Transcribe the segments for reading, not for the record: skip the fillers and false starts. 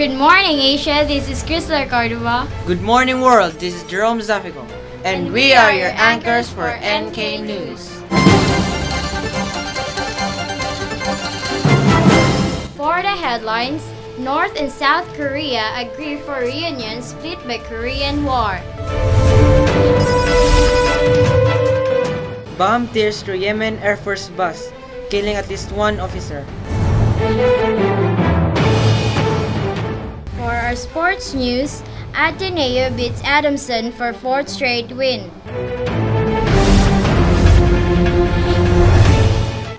Good morning, Asia. This is CHRYSLER Cordova. Good morning, world. This is JEROME ZAFICO. And we are your anchors for NK News. For the headlines, North and South Korea agree for reunion split by Korean War. Bomb tears through Yemen Air Force bus, killing at least one officer. For our sports news, Ateneo beats Adamson for fourth straight win.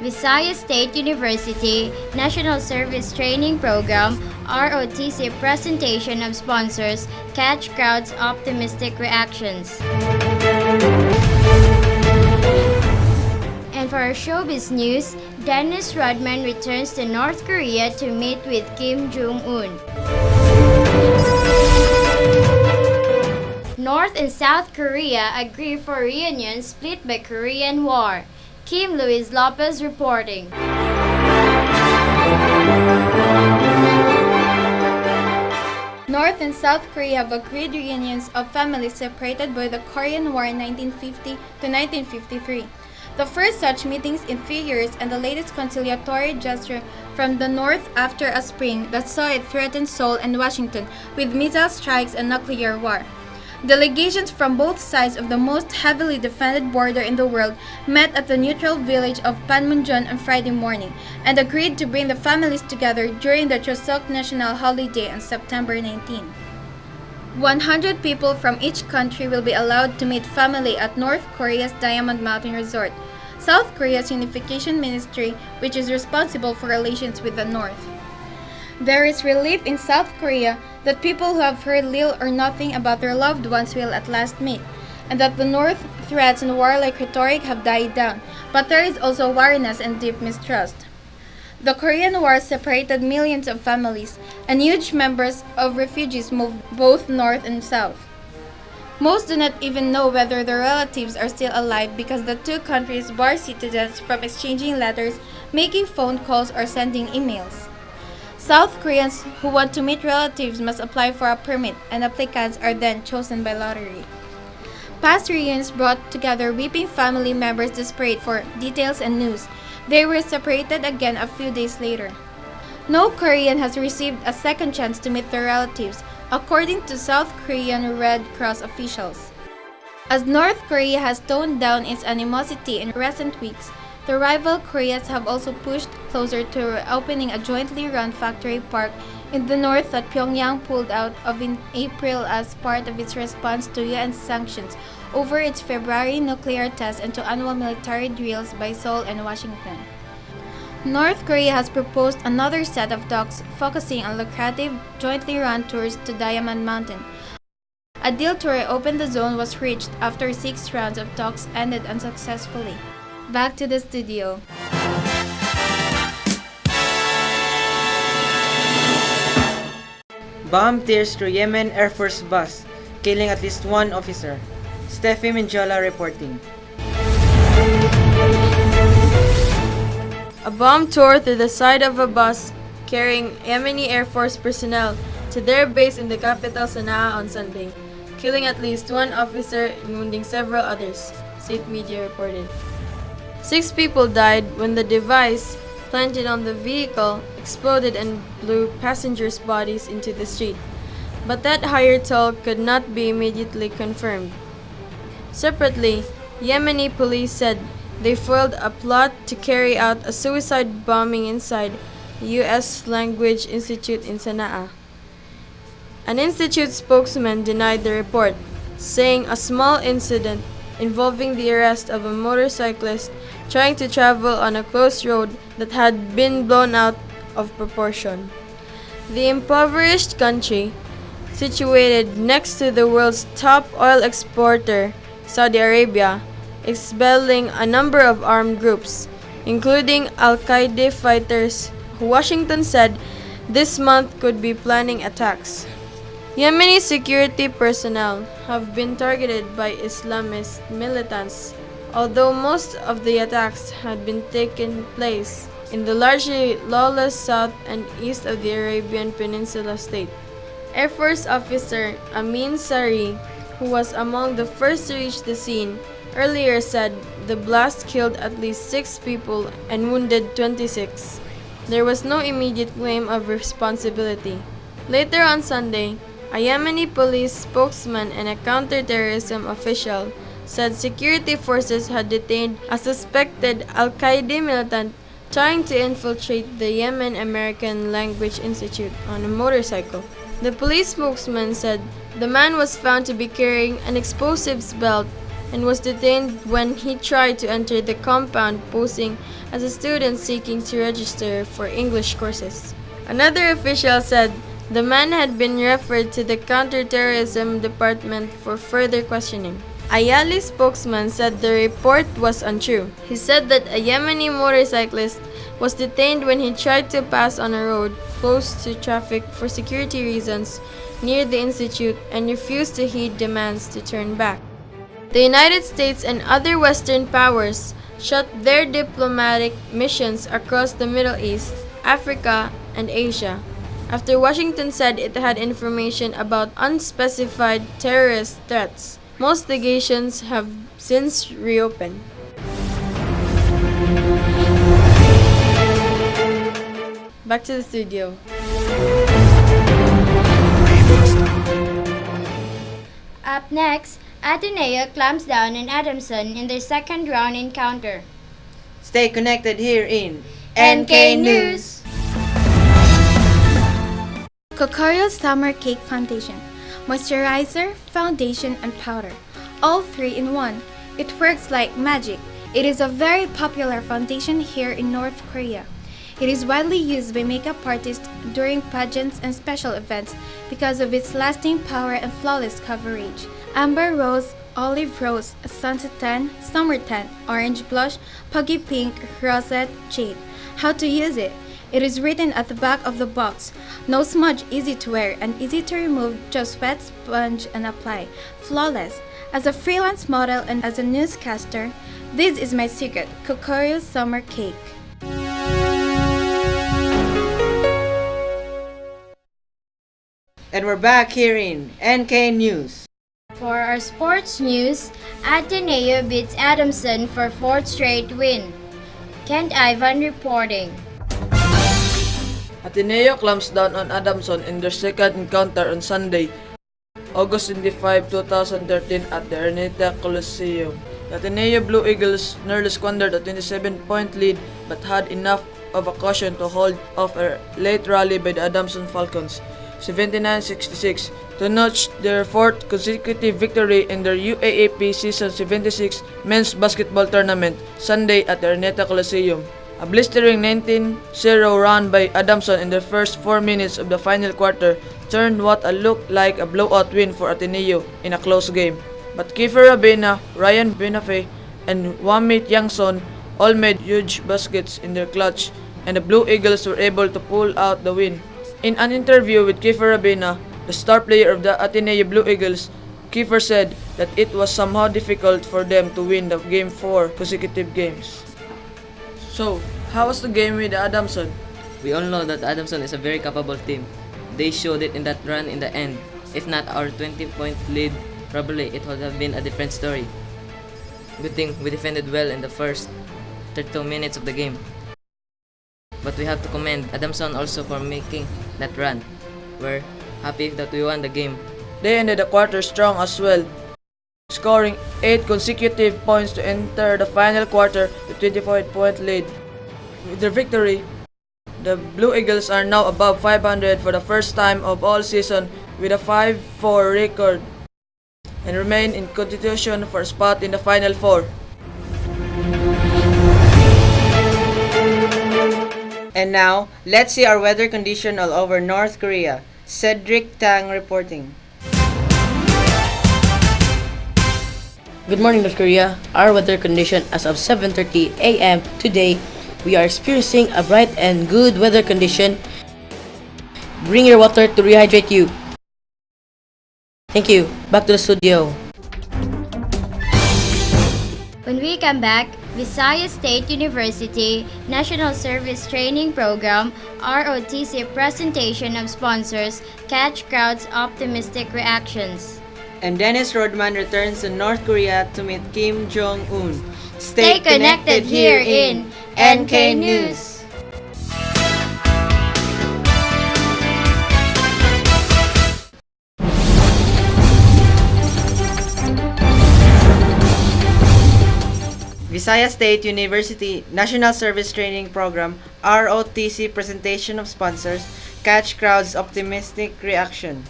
Visayas State University National Service Training Program ROTC presentation of sponsors catch crowd's optimistic reactions. And for our showbiz news, Dennis Rodman returns to North Korea to meet with Kim Jong-un. North and South Korea agree for reunion split by Korean War. Kim Louise Lopez reporting. North and South Korea have agreed reunions of families separated by the Korean War in 1950 to 1953. The first such meetings in 3 years and the latest conciliatory gesture from the North after a spring that saw it threaten Seoul and Washington with missile strikes and nuclear war. Delegations from both sides of the most heavily defended border in the world met at the neutral village of Panmunjom on Friday morning and agreed to bring the families together during the Chuseok national holiday on September 19. 100 people from each country will be allowed to meet family at North Korea's Diamond Mountain Resort, South Korea's unification ministry, which is responsible for relations with the North. There is relief in South Korea that people who have heard little or nothing about their loved ones will at last meet, and that the North threats and warlike rhetoric have died down, but there is also wariness and deep mistrust. The Korean War separated millions of families, and huge numbers of refugees moved both north and south. Most do not even know whether their relatives are still alive because the two countries bar citizens from exchanging letters, making phone calls, or sending emails. South Koreans who want to meet relatives must apply for a permit, and applicants are then chosen by lottery. Past reunions brought together weeping family members desperate for details and news. They were separated again a few days later. No Korean has received a second chance to meet their relatives, according to South Korean Red Cross officials. As North Korea has toned down its animosity in recent weeks, the rival Koreas have also pushed closer to opening a jointly run factory park in the north that Pyongyang pulled out of in April as part of its response to UN sanctions over its February nuclear test and to annual military drills by Seoul and Washington. North Korea has proposed another set of talks focusing on lucrative jointly run tours to Diamond Mountain. A deal to reopen the zone was reached after 6 rounds of talks ended unsuccessfully. Back to the studio. Bomb tears through Yemen Air Force bus, killing at least one officer. Steffi Mendiola reporting. A bomb tore through the side of a bus carrying Yemeni Air Force personnel to their base in the capital Sana'a on Sunday, killing at least one officer and wounding several others, state media reported. 6 people died when the device, planted on the vehicle, exploded and blew passengers' bodies into the street, but that higher toll could not be immediately confirmed. Separately, Yemeni police said they foiled a plot to carry out a suicide bombing inside the U.S. Language Institute in Sana'a. An institute spokesman denied the report, saying a small incident involving the arrest of a motorcyclist trying to travel on a closed road that had been blown out of proportion. The impoverished country, situated next to the world's top oil exporter, Saudi Arabia, is battling a number of armed groups, including Al-Qaeda fighters, who Washington said this month could be planning attacks. Yemeni security personnel have been targeted by Islamist militants, although most of the attacks had been taken place in the largely lawless south and east of the Arabian Peninsula state. Air Force officer Amin Sari, who was among the first to reach the scene, earlier said the blast killed at least 6 people and wounded 26. There was no immediate claim of responsibility. Later on Sunday, a Yemeni police spokesman and a counterterrorism official said security forces had detained a suspected Al-Qaeda militant trying to infiltrate the Yemen American Language Institute on a motorcycle. The police spokesman said the man was found to be carrying an explosives belt and was detained when he tried to enter the compound posing as a student seeking to register for English courses. Another official said the man had been referred to the counterterrorism department for further questioning. A Yali spokesman said the report was untrue. He said that a Yemeni motorcyclist was detained when he tried to pass on a road close to traffic for security reasons near the institute and refused to heed demands to turn back. The United States and other Western powers shut their diplomatic missions across the Middle East, Africa, and Asia after Washington said it had information about unspecified terrorist threats. Most legations have since reopened. Back to the studio. Up next, Ateneo clamps down on Adamson in their second round encounter. Stay connected here in NK News. Cocorio Summer Cake Foundation. Moisturizer, foundation, and powder. All 3 in one. It works like magic. It is a very popular foundation here in North Korea. It is widely used by makeup artists during pageants and special events because of its lasting power and flawless coverage. Amber rose, olive rose, sunset tan, summer tan, orange blush, puggy pink, rosette, jade. How to use it? It is written at the back of the box. No smudge, easy to wear and easy to remove, just wet, sponge and apply. Flawless. As a freelance model and as a newscaster, this is my secret, Cocorio Summer Cake. And we're back here in NK News. For our sports news, Ateneo beats Adamson for 4th straight win. Kent Ivan reporting. Ateneo clamps down on Adamson in their second encounter on Sunday, August 25, 2013 at the Araneta Coliseum. The Ateneo Blue Eagles nearly squandered a 27-point lead but had enough of a caution to hold off a late rally by the Adamson Falcons, 79-66, to notch their 4th consecutive victory in their UAAP Season 76 men's basketball tournament Sunday at the Araneta Coliseum. A blistering 19-0 run by Adamson in the first 4 minutes of the final quarter turned what looked like a blowout win for Ateneo in a close game. But Kiefer Rabena, Ryan Benafe, and Wamit Yangson all made huge baskets in their clutch, and the Blue Eagles were able to pull out the win. In an interview with Kiefer Rabena, the star player of the Ateneo Blue Eagles, Kiefer said that it was somehow difficult for them to win the game 4 consecutive games. So, how was the game with Adamson? We all know that Adamson is a very capable team. They showed it in that run in the end. If not our 20-point lead, probably it would have been a different story. Good thing we defended well in the first 32 minutes of the game. But we have to commend Adamson also for making that run. We're happy that we won the game. They ended the quarter strong as well, scoring 8 consecutive points to enter the final quarter with 25-point lead. With their victory, the Blue Eagles are now above 500 for the first time of all season with a 5-4 record and remain in competition for a spot in the Final Four. And now, let's see our weather condition all over North Korea. Cedric Tang reporting. Good morning, North Korea. Our weather condition as of 7:30 a.m. today, we are experiencing a bright and good weather condition. Bring your water to rehydrate you. Thank you. Back to the studio. When we come back, Visayas State University National Service Training Program ROTC presentation of sponsors catch crowds' optimistic reactions. And Dennis Rodman returns to North Korea to meet Kim Jong-un. Stay connected here in NK News. Visayas State University National Service Training Program ROTC presentation of sponsors catch crowds' optimistic reactions.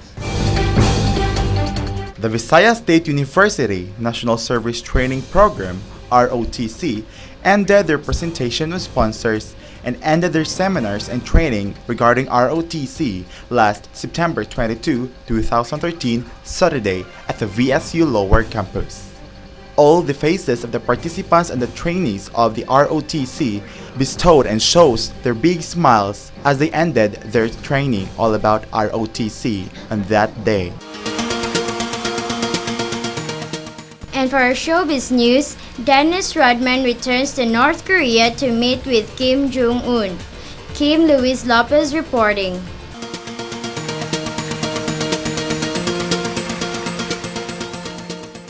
The Visayas State University National Service Training Program ROTC ended their presentation of sponsors and ended their seminars and training regarding ROTC last September 22, 2013, Saturday at the VSU Lower Campus. All the faces of the participants and the trainees of the ROTC bestowed and shows their big smiles as they ended their training all about ROTC on that day. And for our showbiz news, Dennis Rodman returns to North Korea to meet with Kim Jong-un. Kim Louise Lopez reporting.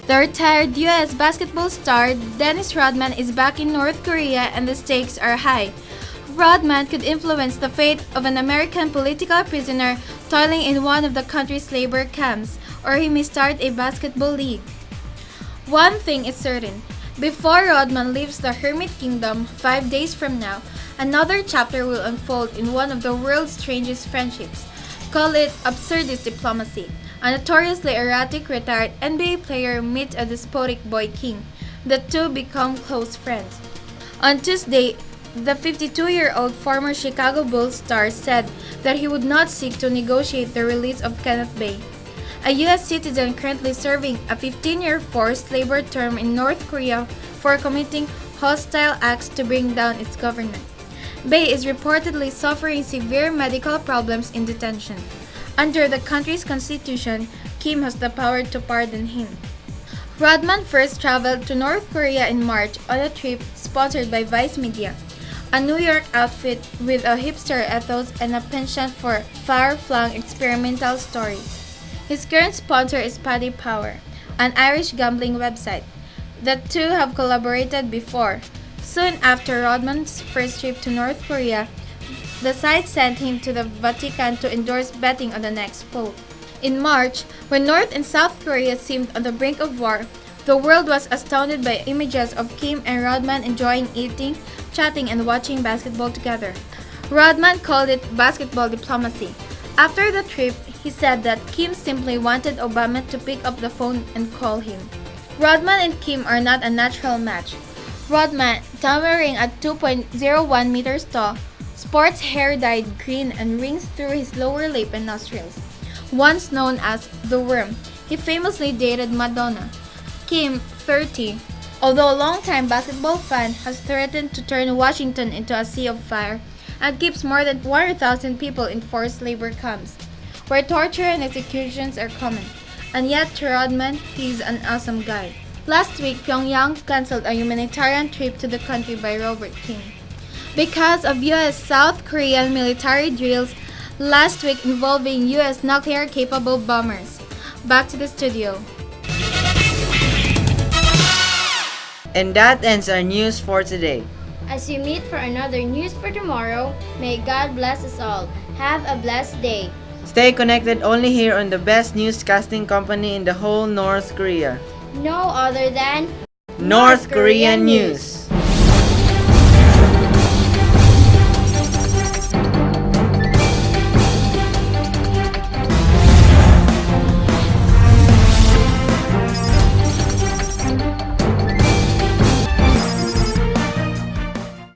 The retired U.S. basketball star Dennis Rodman is back in North Korea and the stakes are high. Rodman could influence the fate of an American political prisoner toiling in one of the country's labor camps, or he may start a basketball league. One thing is certain, before Rodman leaves the Hermit Kingdom 5 days from now, another chapter will unfold in one of the world's strangest friendships. Call it absurdist diplomacy. A notoriously erratic retired NBA player meets a despotic boy king. The two become close friends. On Tuesday, the 52-year-old former Chicago Bulls star said that he would not seek to negotiate the release of Kenneth Bay, a U.S. citizen currently serving a 15-year forced labor term in North Korea for committing hostile acts to bring down its government. Bay is reportedly suffering severe medical problems in detention. Under the country's constitution, Kim has the power to pardon him. Rodman first traveled to North Korea in March on a trip sponsored by Vice Media, a New York outfit with a hipster ethos and a penchant for far-flung experimental stories. His current sponsor is Paddy Power, an Irish gambling website. The two have collaborated before. Soon after Rodman's first trip to North Korea, the site sent him to the Vatican to endorse betting on the next pope. In March, when North and South Korea seemed on the brink of war, the world was astounded by images of Kim and Rodman enjoying eating, chatting, and watching basketball together. Rodman called it basketball diplomacy. After the trip, he said that Kim simply wanted Obama to pick up the phone and call him. Rodman and Kim are not a natural match. Rodman, towering at 2.01 meters tall, sports hair dyed green and rings through his lower lip and nostrils. Once known as the Worm, he famously dated Madonna. Kim, 30, although a longtime basketball fan, has threatened to turn Washington into a sea of fire and keeps more than 100,000 people in forced labor camps, where torture and executions are common. And yet to Rodman, he's an awesome guy. Last week, Pyongyang canceled a humanitarian trip to the country by Robert King because of U.S.-South Korean military drills last week involving U.S. nuclear-capable bombers. Back to the studio. And that ends our news for today. As we meet for another news for tomorrow, may God bless us all. Have a blessed day. Stay connected only here on the best newscasting company in the whole North Korea. No other than North Korean News.